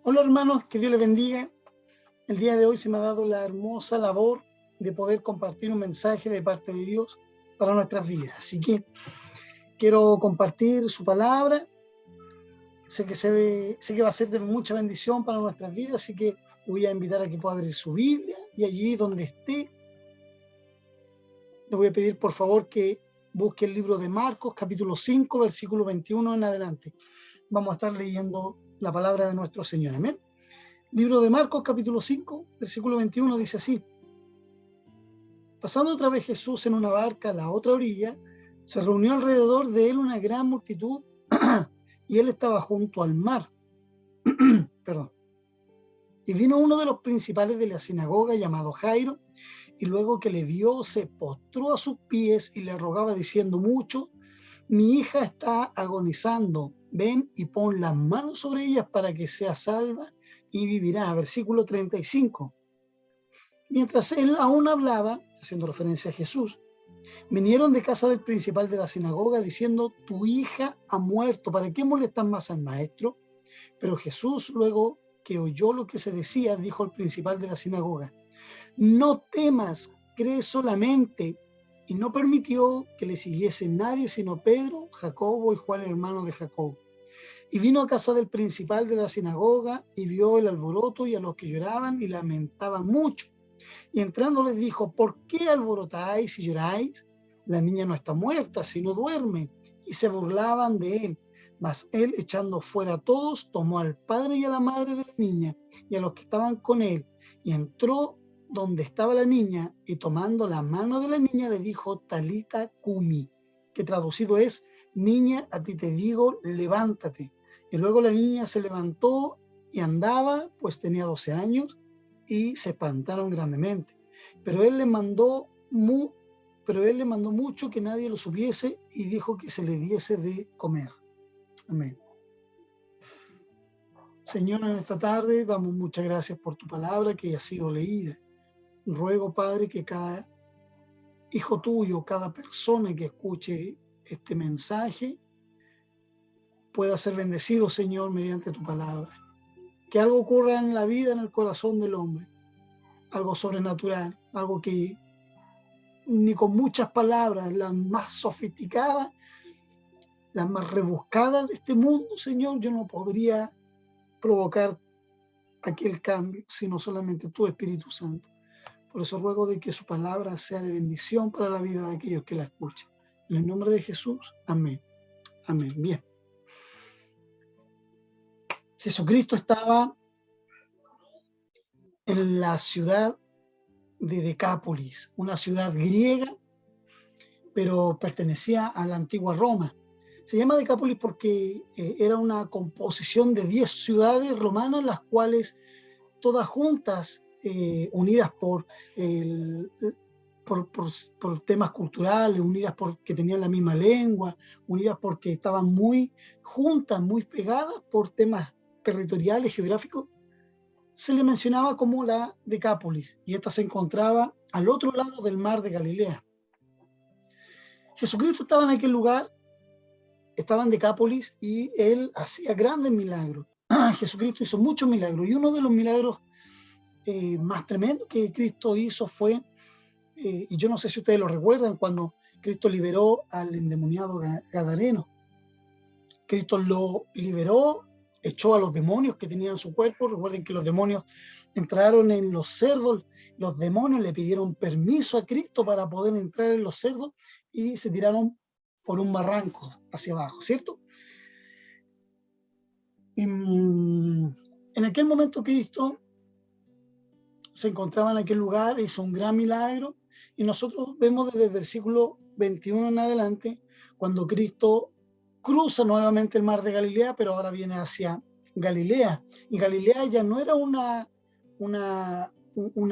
Hola hermanos, que Dios les bendiga. El día de hoy se me ha dado la hermosa labor de poder compartir un mensaje de parte de Dios para nuestras vidas. Así que quiero compartir su palabra. Sé que va a ser de mucha bendición para nuestras vidas, así que voy a invitar a que pueda abrir su Biblia y allí donde esté, le voy a pedir por favor que busque el libro de Marcos, capítulo 5, versículo 21 en adelante. Vamos a estar leyendo la palabra de nuestro Señor. Amén. Libro de Marcos, capítulo 5, versículo 21, dice así: Pasando otra vez Jesús en una barca a la otra orilla, se reunió alrededor de él una gran multitud y él estaba junto al mar. Perdón. Y vino uno de los principales de la sinagoga llamado Jairo, y luego que le vio se postró a sus pies y le rogaba diciendo mucho: mi hija está agonizando, ven y pon las manos sobre ella para que sea salva y vivirá. Versículo 35. Mientras él aún hablaba, haciendo referencia a Jesús, vinieron de casa del principal de la sinagoga diciendo: tu hija ha muerto, ¿para qué molestan más al maestro? Pero Jesús, luego que oyó lo que se decía, dijo al principal de la sinagoga: no temas, cree solamente. Y no permitió que le siguiese nadie sino Pedro, Jacobo y Juan, hermano de Jacobo. Y vino a casa del principal de la sinagoga y vio el alboroto y a los que lloraban y lamentaban mucho. Y entrando les dijo: ¿por qué alborotáis y lloráis? La niña no está muerta, sino duerme. Y se burlaban de él. Mas él, echando fuera a todos, tomó al padre y a la madre de la niña y a los que estaban con él, y entró donde estaba la niña, y tomando la mano de la niña le dijo: Talita cumi, que traducido es: niña, a ti te digo, levántate. Y luego la niña se levantó y andaba, pues tenía 12 años, y se espantaron grandemente. Pero él le mandó mucho que nadie lo supiese, y dijo que se le diese de comer. Amén. Señor, en esta tarde damos muchas gracias por tu palabra que ha sido leída. Ruego, Padre, que cada hijo tuyo, cada persona que escuche este mensaje pueda ser bendecido, Señor, mediante tu palabra. Que algo ocurra en la vida, en el corazón del hombre, algo sobrenatural, algo que ni con muchas palabras, las más sofisticadas, las más rebuscadas de este mundo, Señor, yo no podría provocar aquel cambio, sino solamente tu Espíritu Santo. Por eso ruego de que su palabra sea de bendición para la vida de aquellos que la escuchan. En el nombre de Jesús, amén. Amén. Bien. Jesucristo estaba en la ciudad de Decápolis, una ciudad griega, pero pertenecía a la antigua Roma. Se llama Decápolis porque era una composición de 10 ciudades romanas, las cuales todas juntas, unidas por temas culturales, unidas porque tenían la misma lengua, unidas porque estaban muy juntas, muy pegadas por temas territoriales, geográficos, se le mencionaba como la Decápolis, y esta se encontraba al otro lado del mar de Galilea. Jesucristo estaba en aquel lugar, estaba en Decápolis, y él hacía grandes milagros. Jesucristo hizo muchos milagros, y uno de los milagros más tremendos que Cristo hizo fue, y yo no sé si ustedes lo recuerdan, cuando Cristo liberó al endemoniado Gadareno. Cristo lo liberó, echó a los demonios que tenían en su cuerpo. Recuerden que los demonios entraron en los cerdos, los demonios le pidieron permiso a Cristo para poder entrar en los cerdos y se tiraron por un barranco hacia abajo, ¿cierto? En aquel momento Cristo se encontraba en aquel lugar, hizo un gran milagro, y nosotros vemos desde el versículo 21 en adelante, cuando Cristo cruza nuevamente el mar de Galilea, pero ahora viene hacia Galilea. Y Galilea ya no era una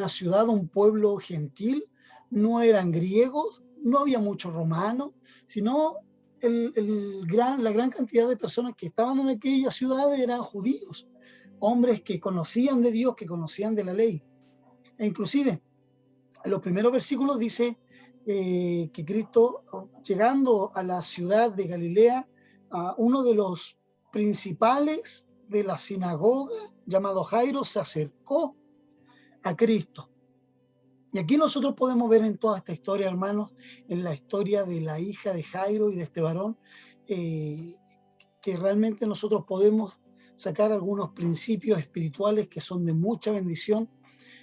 ciudad, un pueblo gentil, no eran griegos, no había muchos romanos, sino la gran cantidad de personas que estaban en aquella ciudad eran judíos, hombres que conocían de Dios, que conocían de la ley. E inclusive, en los primeros versículos dice que Cristo, llegando a la ciudad de Galilea, uno de los principales de la sinagoga, llamado Jairo, se acercó a Cristo. Y aquí nosotros podemos ver en toda esta historia, hermanos, en la historia de la hija de Jairo y de este varón, que realmente nosotros podemos sacar algunos principios espirituales que son de mucha bendición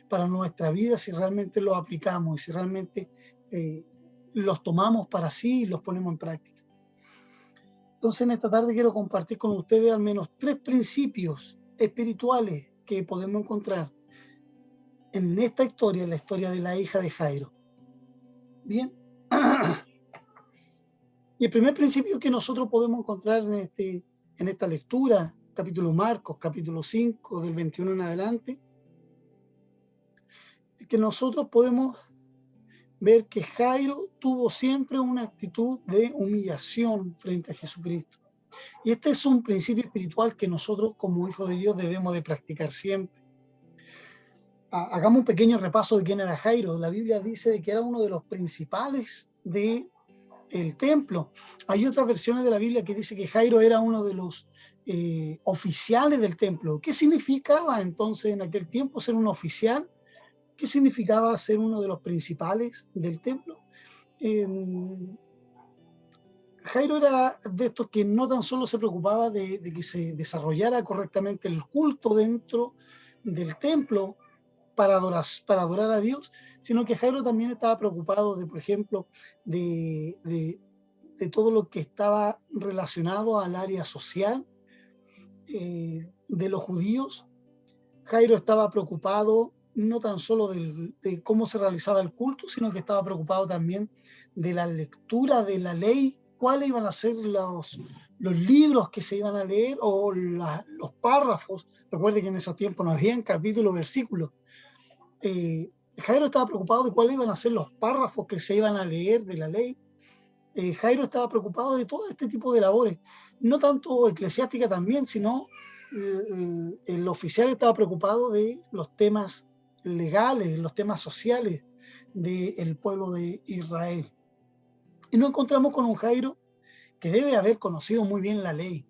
para nuestra vida si realmente los aplicamos y si realmente los tomamos para sí y los ponemos en práctica. Entonces, en esta tarde quiero compartir con ustedes al menos 3 principios espirituales que podemos encontrar en esta historia, en la historia de la hija de Jairo. Bien. Y el primer principio que nosotros podemos encontrar en esta lectura, capítulo Marcos, capítulo 5, del 21 en adelante, es que nosotros podemos ver que Jairo tuvo siempre una actitud de humillación frente a Jesucristo. Y este es un principio espiritual que nosotros como hijos de Dios debemos de practicar siempre. Hagamos un pequeño repaso de quién era Jairo. La Biblia dice que era uno de los principales del templo. Hay otras versiones de la Biblia que dice que Jairo era uno de los oficiales del templo. ¿Qué significaba entonces en aquel tiempo ser un oficial? ¿Qué significaba ser uno de los principales del templo? Jairo era de estos que no tan solo se preocupaba de que se desarrollara correctamente el culto dentro del templo para adorar a Dios, sino que Jairo también estaba preocupado de, por ejemplo, de todo lo que estaba relacionado al área social de los judíos. Jairo estaba preocupado no tan solo de cómo se realizaba el culto, sino que estaba preocupado también de la lectura de la ley, cuáles iban a ser los libros que se iban a leer o los párrafos. Recuerde que en esos tiempos no habían capítulos, versículos. Jairo estaba preocupado de cuáles iban a ser los párrafos que se iban a leer de la ley. Jairo estaba preocupado de todo este tipo de labores, no tanto eclesiástica también, sino el oficial estaba preocupado de los temas legales, los temas sociales del pueblo de Israel. Y nos encontramos con un Jairo que debe haber conocido muy bien la ley,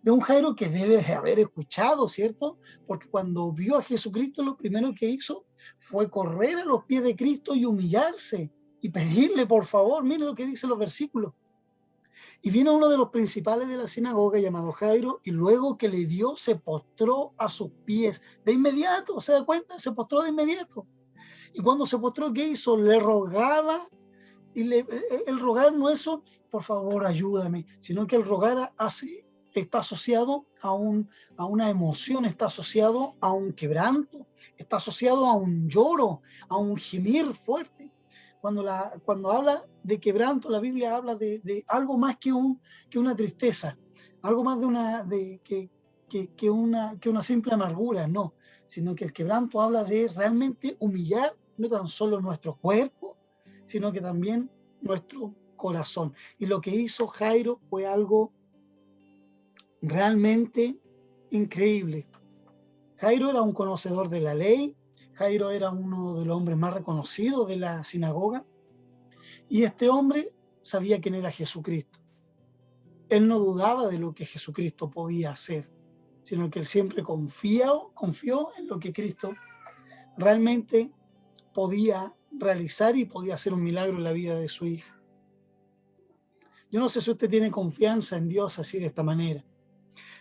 de un Jairo que debe de haber escuchado, ¿cierto? Porque cuando vio a Jesucristo, lo primero que hizo fue correr a los pies de Cristo y humillarse y pedirle, por favor, miren lo que dicen los versículos. Y vino uno de los principales de la sinagoga llamado Jairo, y luego que le dio, se postró a sus pies. De inmediato, ¿se da cuenta? Se postró de inmediato. Y cuando se postró, ¿qué hizo? Le rogaba, y el rogar no es eso, por favor, ayúdame, sino que el rogar está asociado a una emoción, está asociado a un quebranto, está asociado a un lloro, a un gemir fuerte. Cuando habla de quebranto, la Biblia habla de algo más que una tristeza, algo más que una simple amargura, no, sino que el quebranto habla de realmente humillar no tan solo nuestro cuerpo, sino que también nuestro corazón. Y lo que hizo Jairo fue algo realmente increíble. Jairo era un conocedor de la ley, Jairo era uno de los hombres más reconocidos de la sinagoga, y este hombre sabía quién era Jesucristo. Él no dudaba de lo que Jesucristo podía hacer, sino que él siempre confió en lo que Cristo realmente podía realizar y podía hacer un milagro en la vida de su hija. Yo no sé si usted tiene confianza en Dios así de esta manera.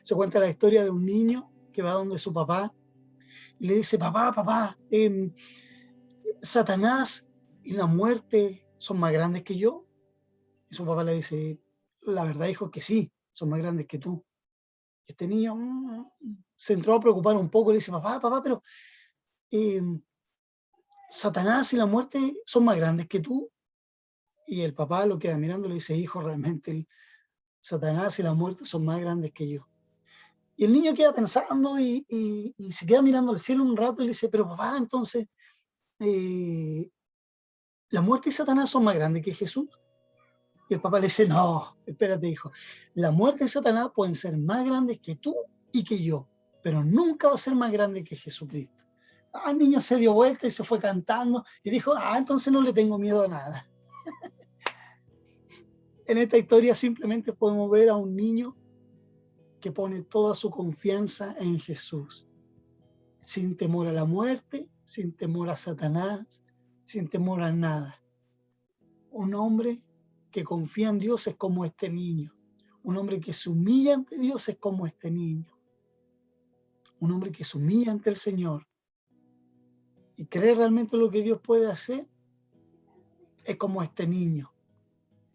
Se cuenta la historia de un niño que va donde su papá y le dice, papá, Satanás y la muerte son más grandes que yo. Y su papá le dice, la verdad, hijo, que sí, son más grandes que tú. Este niño se entró a preocupar un poco y le dice, papá, pero Satanás y la muerte son más grandes que tú. Y el papá lo queda mirando y le dice, hijo, realmente Satanás y la muerte son más grandes que yo. Y el niño queda pensando y se queda mirando al cielo un rato y le dice, pero papá, entonces, ¿la muerte y Satanás son más grandes que Jesús? Y el papá le dice, no, espérate, hijo, la muerte y Satanás pueden ser más grandes que tú y que yo, pero nunca va a ser más grande que Jesucristo. El niño se dio vuelta y se fue cantando y dijo, entonces no le tengo miedo a nada. En esta historia simplemente podemos ver a un niño que pone toda su confianza en Jesús, sin temor a la muerte, sin temor a Satanás, sin temor a nada. Un hombre que confía en Dios es como este niño. Un hombre que se humilla ante Dios es como este niño. Un hombre que se humilla ante el Señor y cree realmente lo que Dios puede hacer es como este niño,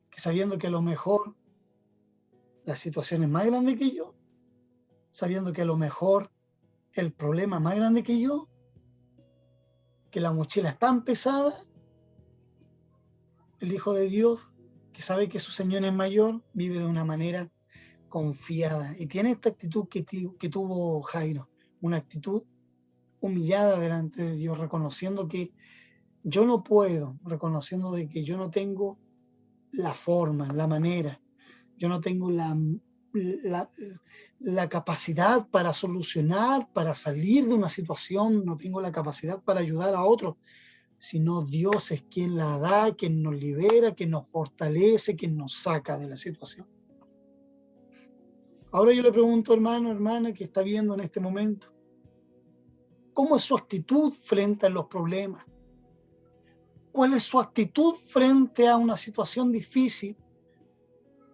que sabiendo que a lo mejor la situación es más grande que yo, sabiendo que a lo mejor el problema es más grande que yo, que la mochila es tan pesada, el Hijo de Dios, que sabe que su Señor es mayor, vive de una manera confiada y tiene esta actitud que tuvo Jairo, una actitud humillada delante de Dios, reconociendo que yo no puedo, reconociendo de que yo no tengo la forma, la manera, yo no tengo la capacidad para solucionar, para salir de una situación, no tengo la capacidad para ayudar a otros, sino Dios es quien la da, quien nos libera, quien nos fortalece, quien nos saca de la situación. Ahora yo le pregunto, hermano, hermana, que está viendo en este momento, ¿cómo es su actitud frente a los problemas? ¿Cuál es su actitud frente a una situación difícil?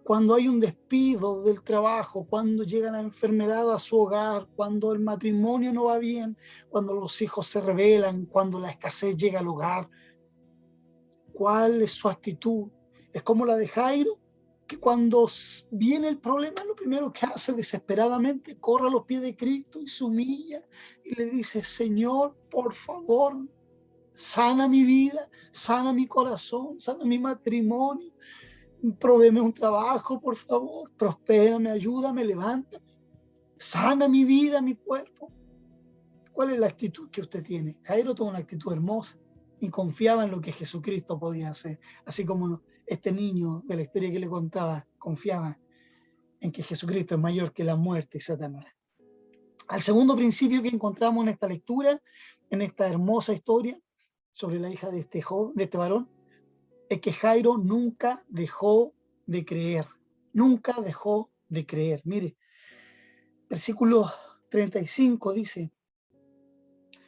Cuando hay un despido del trabajo, cuando llega la enfermedad a su hogar, cuando el matrimonio no va bien, cuando los hijos se rebelan, cuando la escasez llega al hogar. ¿Cuál es su actitud? ¿Es como la de Jairo, que cuando viene el problema, lo primero que hace desesperadamente, corre a los pies de Cristo y se humilla y le dice, Señor, por favor, sana mi vida, sana mi corazón, sana mi matrimonio, provéeme un trabajo, por favor, prospérame, ayúdame, levántame, sana mi vida, mi cuerpo? ¿Cuál es la actitud que usted tiene? Jairo tuvo una actitud hermosa y confiaba en lo que Jesucristo podía hacer, así como este niño de la historia que le contaba confiaba en que Jesucristo es mayor que la muerte y Satanás. Al segundo principio que encontramos en esta lectura, en esta hermosa historia sobre la hija de este varón, es que Jairo nunca dejó de creer, nunca dejó de creer. Mire, versículo 35 dice,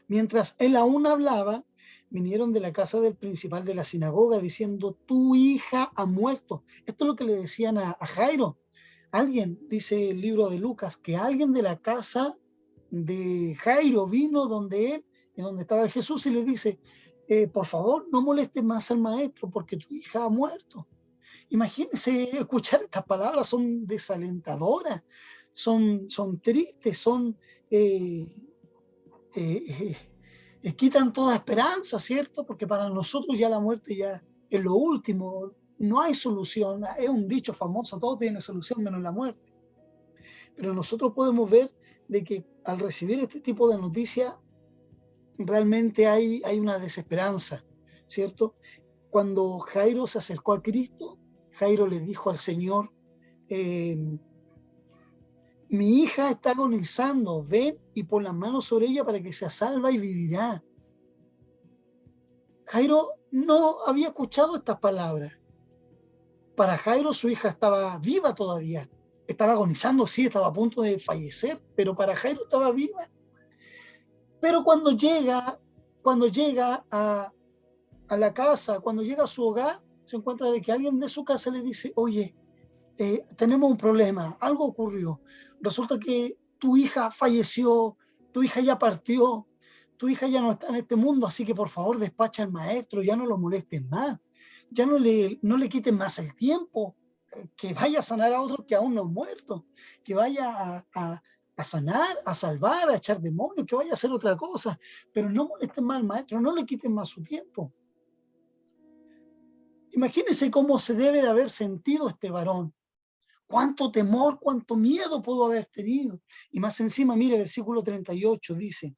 mientras él aún hablaba, vinieron de la casa del principal de la sinagoga diciendo, tu hija ha muerto. Esto es lo que le decían a Jairo. Alguien, dice el libro de Lucas, que alguien de la casa de Jairo vino donde él, y donde estaba Jesús, y le dice, por favor, no molestes más al maestro porque tu hija ha muerto. Imagínense escuchar estas palabras, son desalentadoras, son tristes, quitan toda esperanza, ¿cierto? Porque para nosotros ya la muerte ya es lo último, no hay solución, es un dicho famoso, todo tiene solución menos la muerte. Pero nosotros podemos ver de que al recibir este tipo de noticias, realmente hay una desesperanza, ¿cierto? Cuando Jairo se acercó a Cristo, Jairo le dijo al Señor, mi hija está agonizando, ven y pon las manos sobre ella para que sea salva y vivirá. Jairo no había escuchado estas palabras. Para Jairo su hija estaba viva todavía, estaba agonizando, sí, estaba a punto de fallecer, pero para Jairo estaba viva. Pero cuando llega a la casa, cuando llega a su hogar, se encuentra de que alguien de su casa le dice, oye, tenemos un problema, algo ocurrió. Resulta que tu hija falleció, tu hija ya partió, tu hija ya no está en este mundo, así que por favor despacha al maestro, ya no lo molestes más, ya no le quiten más el tiempo, que vaya a sanar a otros que aún no han muerto, que vaya a sanar, a salvar, a echar demonios, que vaya a hacer otra cosa, pero no molesten más al maestro, no le quiten más su tiempo. Imagínense cómo se debe de haber sentido este varón. Cuánto temor, cuánto miedo pudo haber tenido. Y más encima, mire, versículo 38 dice,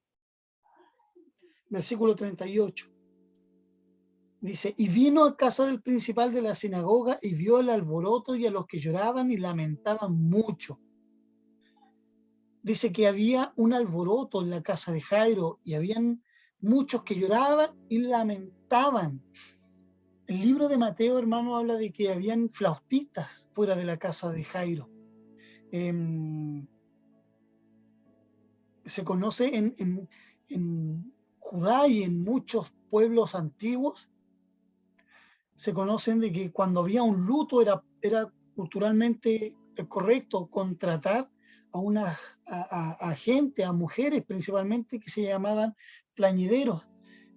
versículo 38, dice, y vino a casa del principal de la sinagoga y vio el alboroto y a los que lloraban y lamentaban mucho. Dice que había un alboroto en la casa de Jairo y habían muchos que lloraban y lamentaban. El libro de Mateo, hermano, habla de que habían flautistas fuera de la casa de Jairo. se conoce en Judá y en muchos pueblos antiguos, se conocen de que cuando había un luto era culturalmente correcto contratar a gente, a mujeres principalmente, que se llamaban plañideros.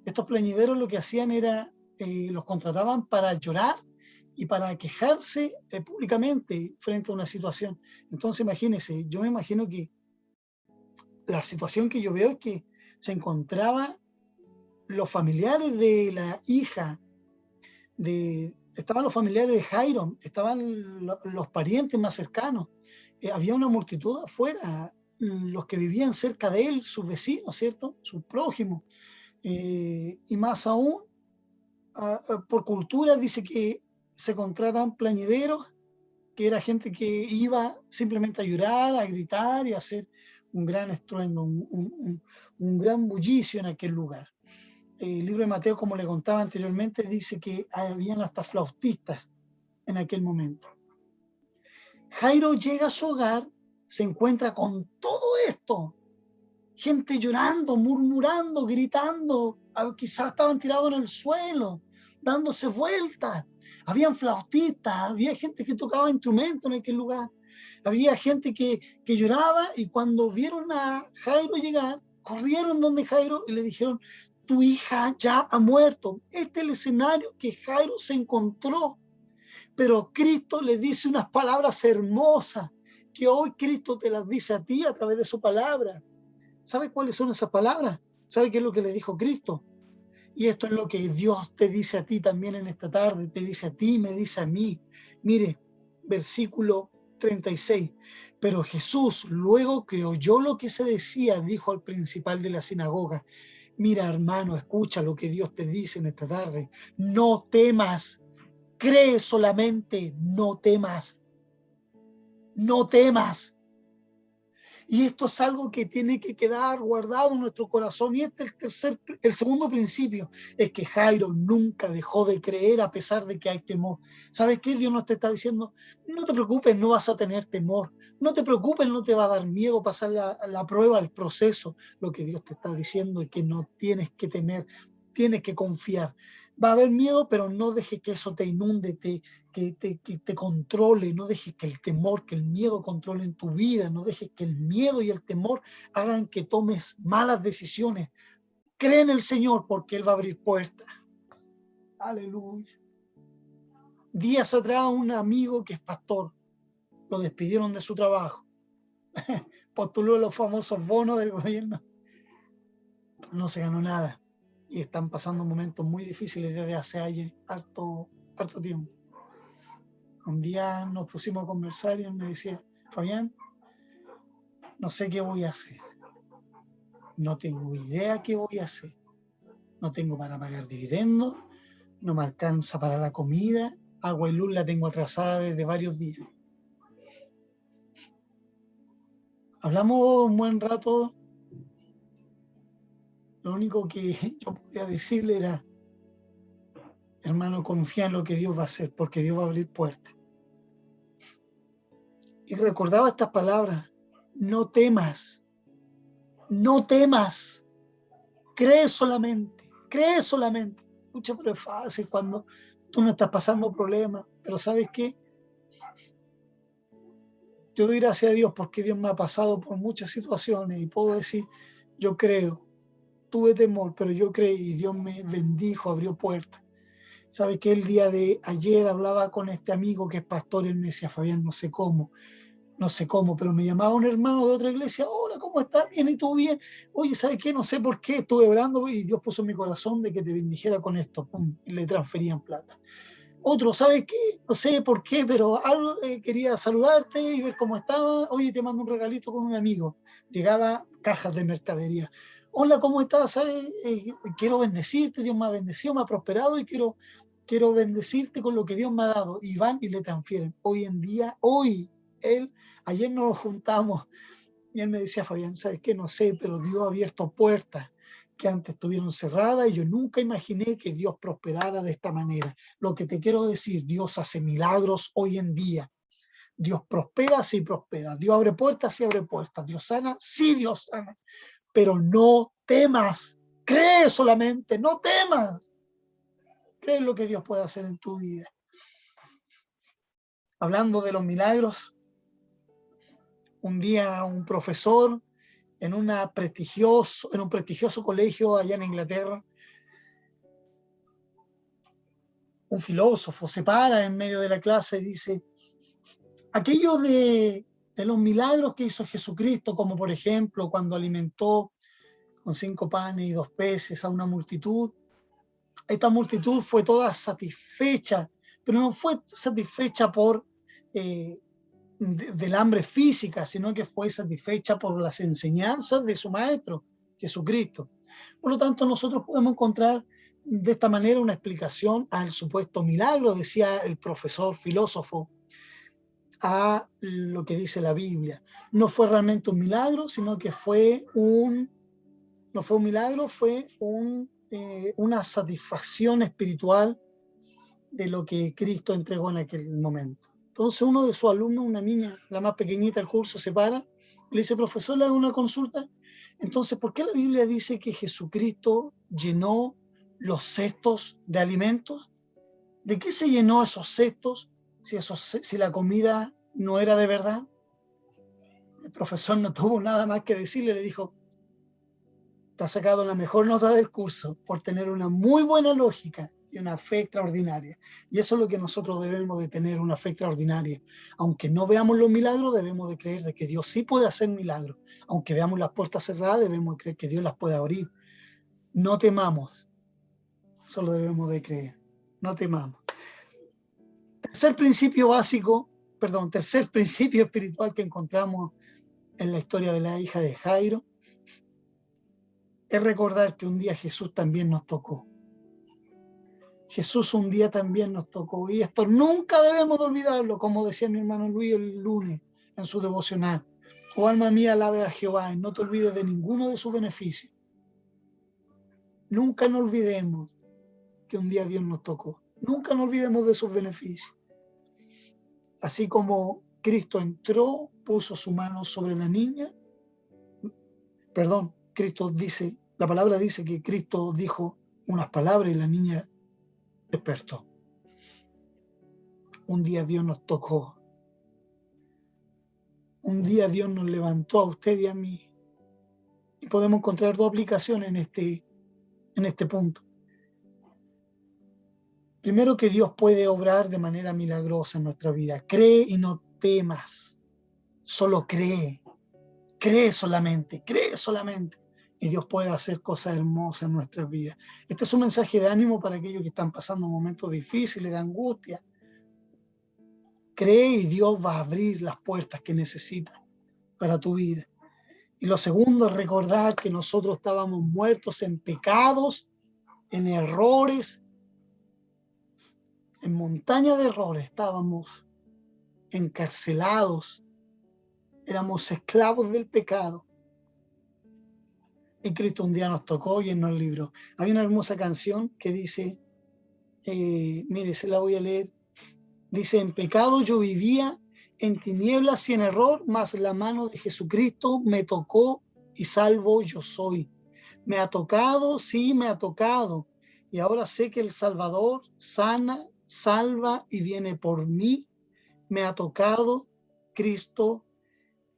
Estos plañideros lo que hacían era, los contrataban para llorar y para quejarse públicamente frente a una situación. Entonces imagínense, yo me imagino que la situación que yo veo es que se encontraban los familiares de la hija, estaban los familiares de Jairo, estaban los parientes más cercanos, había una multitud afuera, los que vivían cerca de él, sus vecinos, ¿cierto? Sus prójimos, y más aún, por cultura dice que se contratan plañideros, que era gente que iba simplemente a llorar, a gritar y a hacer un gran estruendo, un gran bullicio en aquel lugar. El libro de Mateo, como le contaba anteriormente, dice que habían hasta flautistas en aquel momento. Jairo llega a su hogar, se encuentra con todo esto, gente llorando, murmurando, gritando, quizás estaban tirados en el suelo, dándose vueltas. Habían flautistas, había gente que tocaba instrumentos en aquel lugar, había gente que lloraba, y cuando vieron a Jairo llegar, corrieron donde Jairo y le dijeron: tu hija ya ha muerto. Este es el escenario que Jairo se encontró, pero Cristo le dice unas palabras hermosas que hoy Cristo te las dice a ti a través de su palabra. ¿Sabes cuáles son esas palabras? ¿Sabes qué es lo que le dijo Cristo? Y esto es lo que Dios te dice a ti también en esta tarde, te dice a ti, me dice a mí. Mire, versículo 36. Pero Jesús, luego que oyó lo que se decía, dijo al principal de la sinagoga: mira, hermano, escucha lo que Dios te dice en esta tarde. No temas, cree solamente, no temas. No temas. Y esto es algo que tiene que quedar guardado en nuestro corazón. Y este es el segundo principio, es que Jairo nunca dejó de creer a pesar de que hay temor. ¿Sabes qué? Dios nos te está diciendo: no te preocupes, no vas a tener temor. No te preocupes, no te va a dar miedo pasar la prueba, el proceso. Lo que Dios te está diciendo es que no tienes que temer, tienes que confiar. Va a haber miedo, pero no dejes que eso te inunde, que te controle. No dejes que el temor, que el miedo controle en tu vida. No dejes que el miedo y el temor hagan que tomes malas decisiones. Cree en el Señor, porque Él va a abrir puertas. Aleluya. Días atrás, un amigo que es pastor, lo despidieron de su trabajo. Postuló los famosos bonos del gobierno. No se ganó nada. Y están pasando momentos muy difíciles desde hace años, harto tiempo. Un día nos pusimos a conversar y él me decía: Fabián, no sé qué voy a hacer. No tengo idea qué voy a hacer. No tengo para pagar dividendos, no me alcanza para la comida, agua y luz la tengo atrasada desde varios días. Hablamos un buen rato. Lo único que yo podía decirle era: hermano, confía en lo que Dios va a hacer, porque Dios va a abrir puertas. Y recordaba estas palabras: no temas, no temas, cree solamente, cree solamente. Escucha, pero es fácil cuando tú no estás pasando problemas, pero ¿sabes qué? Yo doy gracias a Dios porque Dios me ha pasado por muchas situaciones y puedo decir: yo creo, tuve temor, pero yo creí y Dios me bendijo, abrió puertas. ¿Sabes qué? El día de ayer hablaba con este amigo que es pastor y él me decía: Fabián, no sé cómo, pero me llamaba un hermano de otra iglesia: hola, ¿cómo estás? Bien, ¿y tú bien? Oye, ¿sabes qué? No sé por qué, estuve orando y Dios puso en mi corazón de que te bendijera con esto. Pum, y le transferían plata. Otro, ¿sabes qué? No sé por qué, pero algo, quería saludarte y ver cómo estaba. Oye, te mando un regalito con un amigo. Llegaba cajas de mercadería. Hola, ¿cómo estás? ¿Sabes? Quiero bendecirte, Dios me ha bendecido, me ha prosperado y quiero bendecirte con lo que Dios me ha dado. Y van y le transfieren. Hoy en día, ayer nos juntamos y él me decía: Fabián, ¿sabes qué? No sé, pero Dios ha abierto puertas que antes estuvieron cerradas y yo nunca imaginé que Dios prosperara de esta manera. Lo que te quiero decir, Dios hace milagros hoy en día. Dios prospera, sí prospera. Dios abre puertas, sí abre puertas. Dios sana, sí Dios sana. Pero no temas. Cree solamente, no temas. Cree en lo que Dios puede hacer en tu vida. Hablando de los milagros, un día un profesor en un prestigioso colegio allá en Inglaterra, un filósofo se para en medio de la clase y dice: aquello de los milagros que hizo Jesucristo, como por ejemplo cuando alimentó con 5 panes y 2 peces a una multitud, esta multitud fue toda satisfecha, pero no fue satisfecha por del hambre física, sino que fue satisfecha por las enseñanzas de su maestro, Jesucristo. Por lo tanto, nosotros podemos encontrar de esta manera una explicación al supuesto milagro, decía el profesor filósofo, a lo que dice la Biblia. No fue realmente un milagro, sino que no fue un milagro, fue una satisfacción espiritual de lo que Cristo entregó en aquel momento. Entonces uno de sus alumnos, una niña, la más pequeñita del curso, se para y le dice: profesor, le hago una consulta. Entonces, ¿por qué la Biblia dice que Jesucristo llenó los cestos de alimentos? ¿De qué se llenó esos cestos si la comida no era de verdad? El profesor no tuvo nada más que decirle, le dijo: te has sacado la mejor nota del curso por tener una muy buena lógica y una fe extraordinaria. Y eso es lo que nosotros debemos de tener, una fe extraordinaria. Aunque no veamos los milagros, debemos de creer de que Dios sí puede hacer milagros. Aunque veamos las puertas cerradas, debemos de creer que Dios las puede abrir. No temamos, solo debemos de creer. No temamos. Tercer principio espiritual que encontramos en la historia de la hija de Jairo es recordar que un día Jesús también nos tocó. Jesús un día también nos tocó, y esto nunca debemos de olvidarlo, como decía mi hermano Luis el lunes en su devocional: oh alma mía, alabe a Jehová y no te olvides de ninguno de sus beneficios. Nunca nos olvidemos que un día Dios nos tocó, nunca nos olvidemos de sus beneficios. Así como Cristo entró, puso su mano sobre la niña, la palabra dice que Cristo dijo unas palabras y la niña despertó. Un día Dios nos tocó. Un día Dios nos levantó a usted y a mí. Y podemos encontrar 2 aplicaciones en este punto. Primero, que Dios puede obrar de manera milagrosa en nuestra vida. Cree y no temas. Solo cree. Cree solamente. Y Dios puede hacer cosas hermosas en nuestras vidas. Este es un mensaje de ánimo para aquellos que están pasando momentos difíciles, de angustia. Cree y Dios va a abrir las puertas que necesitas para tu vida. Y lo segundo es recordar que nosotros estábamos muertos en pecados, en errores, en montaña de errores. Estábamos encarcelados, éramos esclavos del pecado. Y Cristo un día nos tocó y Él nos libró. Hay una hermosa canción que dice, mire, se la voy a leer. Dice: en pecado yo vivía, en tinieblas y en error, mas la mano de Jesucristo me tocó y salvo yo soy. Me ha tocado, sí, me ha tocado. Y ahora sé que el Salvador sana, salva y viene por mí. Me ha tocado Cristo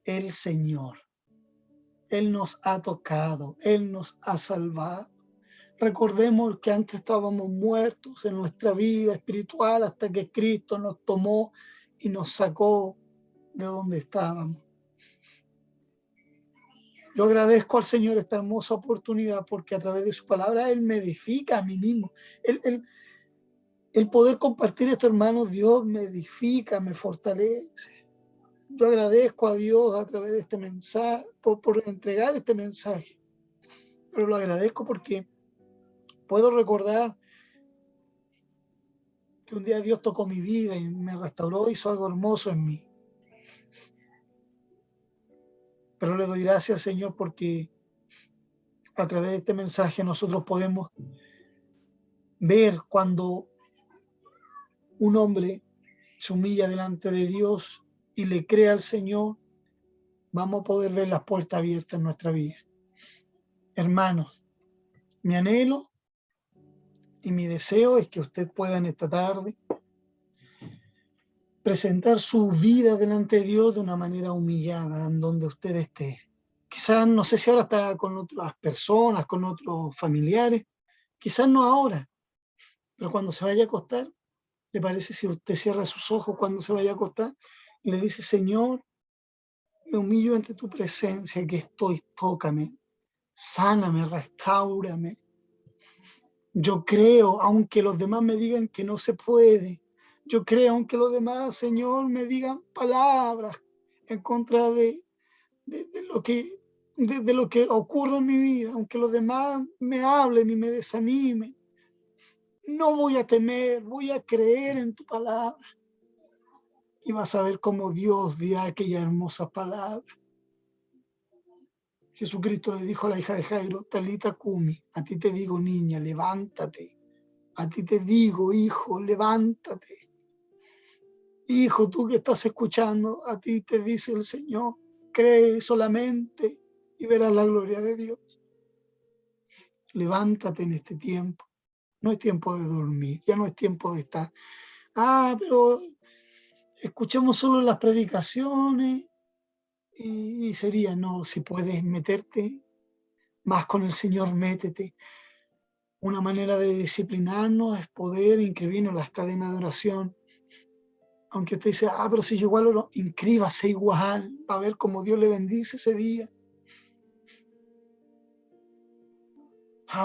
el Señor. Él nos ha tocado, Él nos ha salvado. Recordemos que antes estábamos muertos en nuestra vida espiritual hasta que Cristo nos tomó y nos sacó de donde estábamos. Yo agradezco al Señor esta hermosa oportunidad porque a través de su palabra Él me edifica a mí mismo. El poder compartir esto, hermanos, Dios me edifica, me fortalece. Yo agradezco a Dios a través de este mensaje, por entregar este mensaje. Pero lo agradezco porque puedo recordar que un día Dios tocó mi vida y me restauró, hizo algo hermoso en mí. Pero le doy gracias al Señor porque a través de este mensaje nosotros podemos ver cuando un hombre se humilla delante de Dios y le crea al Señor, vamos a poder ver las puertas abiertas en nuestra vida. Hermanos, mi anhelo y mi deseo es que usted pueda en esta tarde presentar su vida delante de Dios de una manera humillada, en donde usted esté. Quizás, no sé si ahora está con otras personas, con otros familiares, quizás no ahora, pero cuando se vaya a acostar, ¿le parece si usted cierra sus ojos cuando se vaya a acostar y le dice, Señor, me humillo ante tu presencia, que estoy, tócame, sáname, restáurame? Yo creo, aunque los demás me digan que no se puede. Yo creo, aunque los demás, Señor, me digan palabras en contra de lo que ocurre en mi vida, aunque los demás me hablen y me desanimen. No voy a temer, voy a creer en tu palabra. Y vas a ver cómo Dios dirá aquella hermosa palabra. Jesucristo le dijo a la hija de Jairo, Talita Cumi, a ti te digo, niña, levántate. A ti te digo, hijo, levántate. Hijo, tú que estás escuchando, a ti te dice el Señor, cree solamente y verás la gloria de Dios. Levántate en este tiempo. No es tiempo de dormir, ya no es tiempo de estar. Pero escuchemos solo las predicaciones y sería, no, si puedes meterte más con el Señor, métete. Una manera de disciplinarnos es poder inscribirnos en las cadenas de oración. Aunque usted dice, pero si yo igual oro, inscríbase igual, va a ver cómo Dios le bendice ese día.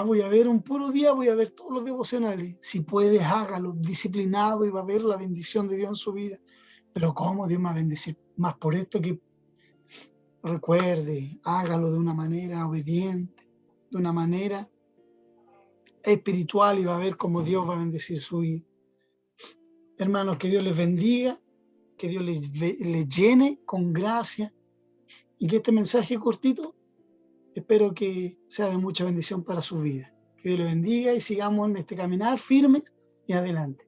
Voy a ver un puro día, voy a ver todos los devocionales. Si puedes, hágalo, disciplinado, y va a ver la bendición de Dios en su vida. Pero ¿cómo Dios me va a bendecir? Más por esto que recuerde, hágalo de una manera obediente, de una manera espiritual, y va a ver cómo Dios va a bendecir su vida. Hermanos, que Dios les bendiga, que Dios les llene con gracia, y que este mensaje cortito espero que sea de mucha bendición para su vida. Que Dios les bendiga y sigamos en este caminar firmes y adelante.